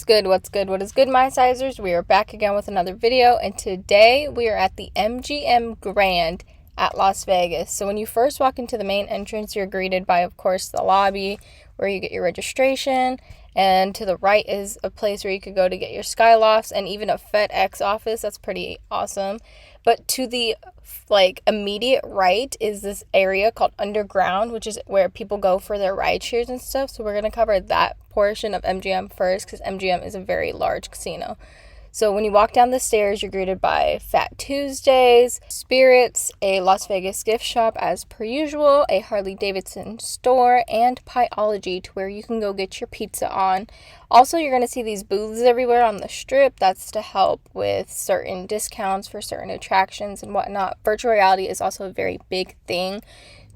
What's good? What's good? What is good, my sizers? We are back again with another video, and today we are at the MGM Grand at Las Vegas. So when you first walk into the main entrance, you're greeted by, of course, the lobby where you get your registration, and to the right is a place where you could go to get your Skylofts and even a FedEx office. That's pretty awesome. But to the immediate right is this area called Underground, which is where people go for their ride shares and stuff. So we're going to cover that portion of MGM first because MGM is a very large casino. So when you walk down the stairs, you're greeted by Fat Tuesdays, Spirits, a Las Vegas gift shop as per usual, a Harley Davidson store, and Pieology, to where you can go get your pizza on. Also, you're going to see these booths everywhere on the strip. That's to help with certain discounts for certain attractions and whatnot. Virtual reality is also a very big thing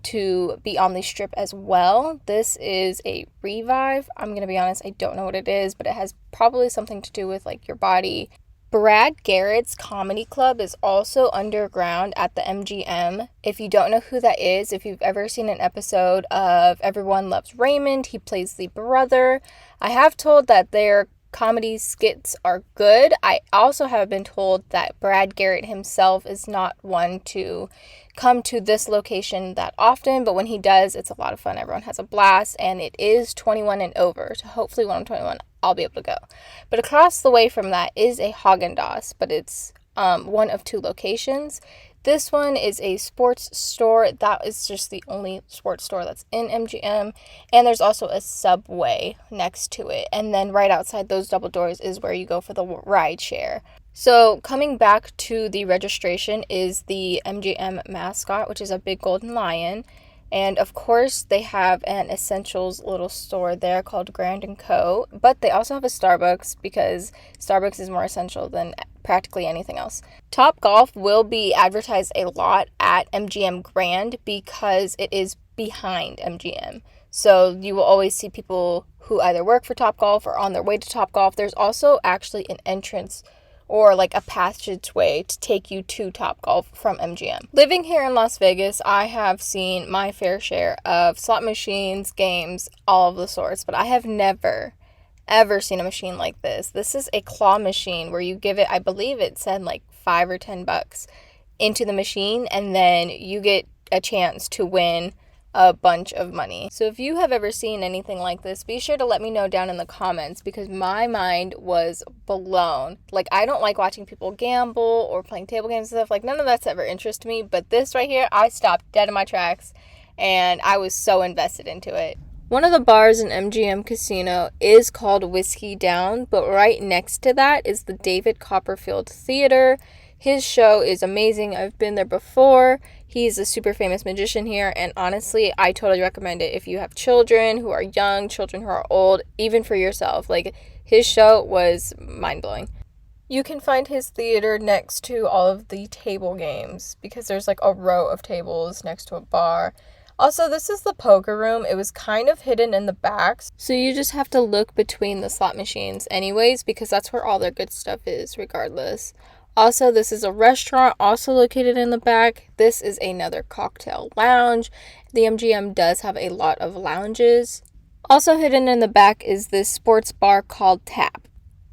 to be on the strip as well. This is a Revive. I'm gonna be honest, I don't know what it is, but it has probably something to do with your body. Brad Garrett's comedy club is also underground at the MGM. If you don't know who that is, if you've ever seen an episode of Everyone Loves Raymond, he plays the brother. I have told that their comedy skits are good. I also have been told that Brad Garrett himself is not one to come to this location that often, but when he does, it's a lot of fun. Everyone has a blast, and it is 21 and over, so hopefully when I'm 21, I'll be able to go. But across the way from that is a Haagen-Dazs, but it's one of two locations. This one is a sports store. That is just the only sports store that's in MGM. And there's also a Subway next to it. And then right outside those double doors is where you go for the ride share. So coming back to the registration is the MGM mascot, which is a big golden lion. And of course, they have an essentials little store there called Grand & Co. But they also have a Starbucks because Starbucks is more essential than practically anything else. Topgolf will be advertised a lot at MGM Grand because it is behind MGM. So you will always see people who either work for Topgolf or on their way to Topgolf. There's also actually an entrance or a passageway to take you to Topgolf from MGM. Living here in Las Vegas, I have seen my fair share of slot machines, games, all of the sorts, but I have never, ever seen a machine like this. This is a claw machine where you give it, I believe it said $5 or $10 into the machine, and then you get a chance to win a bunch of money. So if you have ever seen anything like this, be sure to let me know down in the comments because my mind was blown. I don't like watching people gamble or playing table games and stuff. None of that's ever interested me, but this right here, I stopped dead in my tracks and I was so invested into it. One of the bars in MGM Casino is called Whiskey Down, but right next to that is the David Copperfield Theater. His show is amazing. I've been there before. He's a super famous magician here, and honestly, I totally recommend it if you have children who are young, children who are old, even for yourself. His show was mind-blowing. You can find his theater next to all of the table games because there's a row of tables next to a bar. Also, this is the poker room. It was kind of hidden in the back, so you just have to look between the slot machines anyways because that's where all their good stuff is regardless. Also, this is a restaurant also located in the back. This is another cocktail lounge. The MGM does have a lot of lounges. Also hidden in the back is this sports bar called Tap.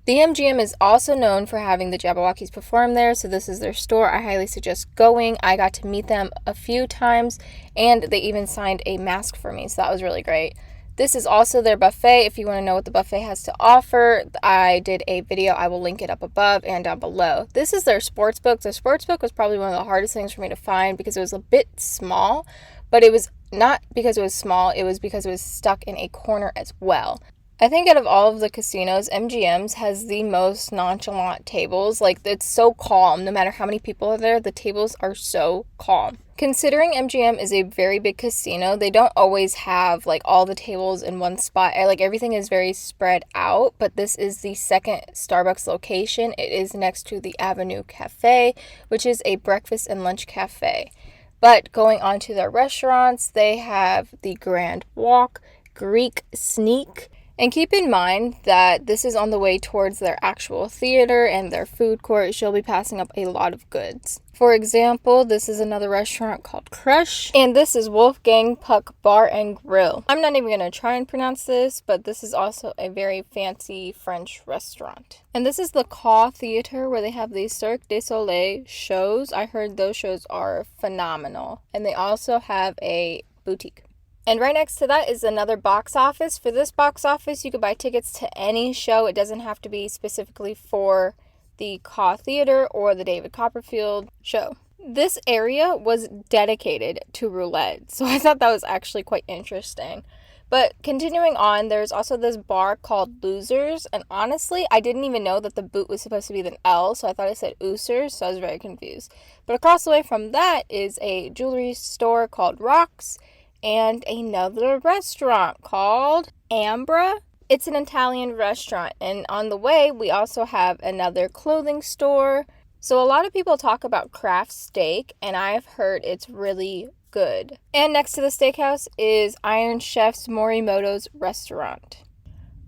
The MGM is also known for having the Jabberwockies perform there, so this is their store. I highly suggest going. I got to meet them a few times, and they even signed a mask for me, so that was really great. This is also their buffet. If you want to know what the buffet has to offer, I did a video. I will link it up above and down below. This is their sports book. The sports book was probably one of the hardest things for me to find because it was a bit small, but it was not because it was small. It was because it was stuck in a corner as well. I think out of all of the casinos, MGM's has the most nonchalant tables. It's so calm. No matter how many people are there, the tables are so calm. Considering MGM is a very big casino, they don't always have all the tables in one spot. Everything is very spread out, but this is the second Starbucks location. It is next to the Avenue Cafe, which is a breakfast and lunch cafe. But going on to their restaurants, they have the Grand Walk, Greek Sneak, And keep in mind that this is on the way towards their actual theater and their food court. She'll be passing up a lot of goods. For example, this is another restaurant called Crush, and this is Wolfgang Puck Bar and Grill. I'm not even going to try and pronounce this, but this is also a very fancy French restaurant. And this is the Caw Theater, where they have the Cirque du Soleil shows. I heard those shows are phenomenal. And they also have a boutique. And right next to that is another box office. For this box office, you could buy tickets to any show. It doesn't have to be specifically for the Caw Theater or the David Copperfield show. This area was dedicated to roulette, so I thought that was actually quite interesting. But continuing on, there's also this bar called Losers, and honestly, I didn't even know that the boot was supposed to be an L, so I thought it said Oosers, so I was very confused. But across the way from that is a jewelry store called Rocks, and another restaurant called Ambra. It's an Italian restaurant, and on the way, we also have another clothing store. So a lot of people talk about craft steak, and I've heard it's really good. And next to the steakhouse is Iron Chef's Morimoto's restaurant.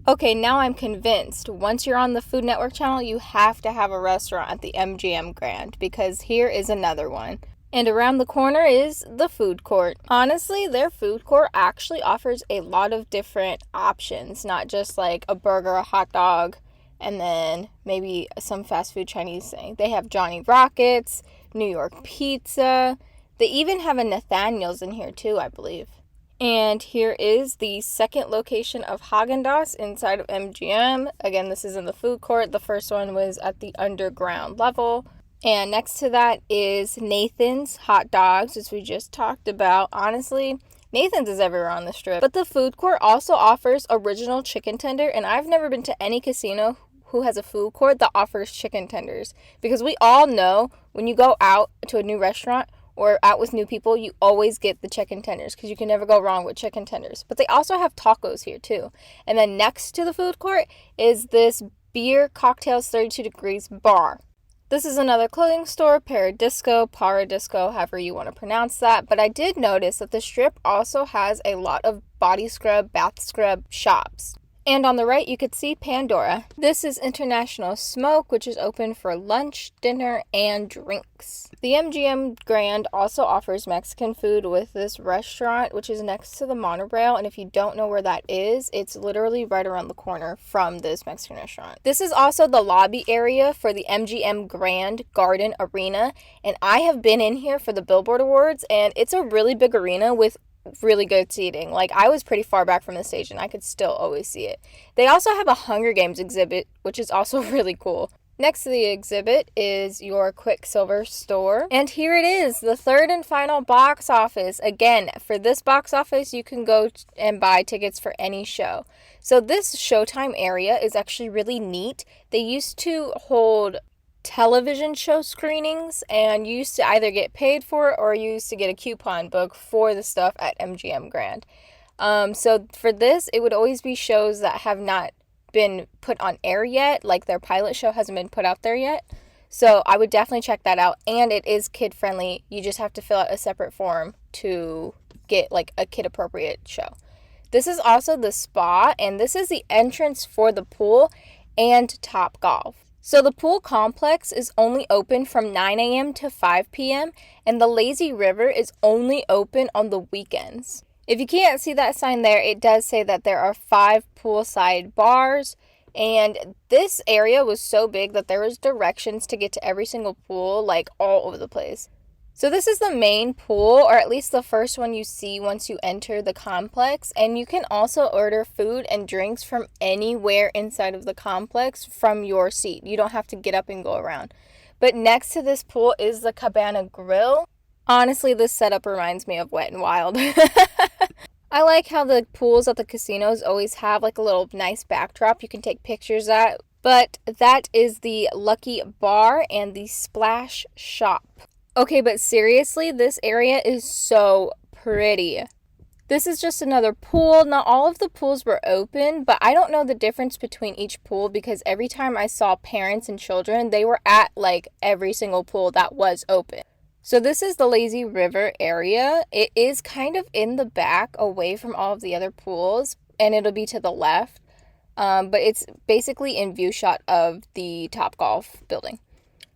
Okay, now I'm convinced. Once you're on the Food Network channel, you have to have a restaurant at the MGM Grand, because here is another one. And around the corner is the food court. Honestly, their food court actually offers a lot of different options, not just like a burger, a hot dog, and then maybe some fast food Chinese thing. They have Johnny Rockets, New York Pizza. They even have a Nathaniel's in here too, I believe. And here is the second location of Häagen-Dazs inside of MGM. Again, this is in the food court. The first one was at the underground level. And next to that is Nathan's Hot Dogs, as we just talked about. Honestly, Nathan's is everywhere on the strip. But the food court also offers original chicken tender, and I've never been to any casino who has a food court that offers chicken tenders. Because we all know when you go out to a new restaurant or out with new people, you always get the chicken tenders because you can never go wrong with chicken tenders. But they also have tacos here too. And then next to the food court is this Beer Cocktails 32 Degrees bar. This is another clothing store, Paradisco, however you want to pronounce that. But I did notice that the strip also has a lot of body scrub, bath scrub shops. And on the right, you could see Pandora. This is International Smoke, which is open for lunch, dinner, and drinks. The MGM Grand also offers Mexican food with this restaurant, which is next to the monorail. And if you don't know where that is, it's literally right around the corner from this Mexican restaurant. This is also the lobby area for the MGM Grand Garden Arena. And I have been in here for the Billboard Awards, and it's a really big arena with really good seating. Like, I was pretty far back from the stage and I could still always see it. They also have a Hunger Games exhibit, which is also really cool. Next to the exhibit is your Quicksilver store. And here it is, the third and final box office. Again, for this box office, you can go and buy tickets for any show. So this Showtime area is actually really neat. They used to hold television show screenings, and you used to either get paid for it or you used to get a coupon book for the stuff at MGM Grand. So for this, it would always be shows that have not been put on air yet, like their pilot show hasn't been put out there yet. So I would definitely check that out, and it is kid friendly. You just have to fill out a separate form to get like a kid appropriate show. This is also the spa, and this is the entrance for the pool and Top Golf. So the pool complex is only open from 9 a.m. to 5 p.m. and the lazy river is only open on the weekends. If you can't see that sign there, it does say that there are 5 poolside bars, and this area was so big that there was directions to get to every single pool, like all over the place. So this is the main pool, or at least the first one you see once you enter the complex. And you can also order food and drinks from anywhere inside of the complex from your seat. You don't have to get up and go around. But next to this pool is the Cabana Grill. Honestly, this setup reminds me of Wet n Wild. I like how the pools at the casinos always have like a little nice backdrop you can take pictures at. But that is the Lucky Bar and the Splash Shop. Okay, but seriously, this area is so pretty. This is just another pool. Not all of the pools were open, but I don't know the difference between each pool because every time I saw parents and children, they were at like every single pool that was open. So this is the lazy river area. It is kind of in the back away from all of the other pools, and it'll be to the left. but it's basically in view shot of the Topgolf building.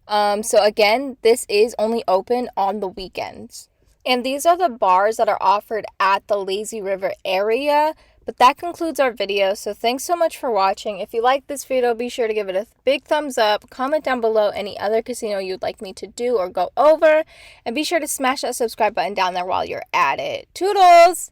So again, this is only open on the weekends. And these are the bars that are offered at the Lazy River area. But that concludes our video, so thanks so much for watching. If you liked this video, be sure to give it a big thumbs up. Comment down below any other casino you'd like me to do or go over. And be sure to smash that subscribe button down there while you're at it. Toodles!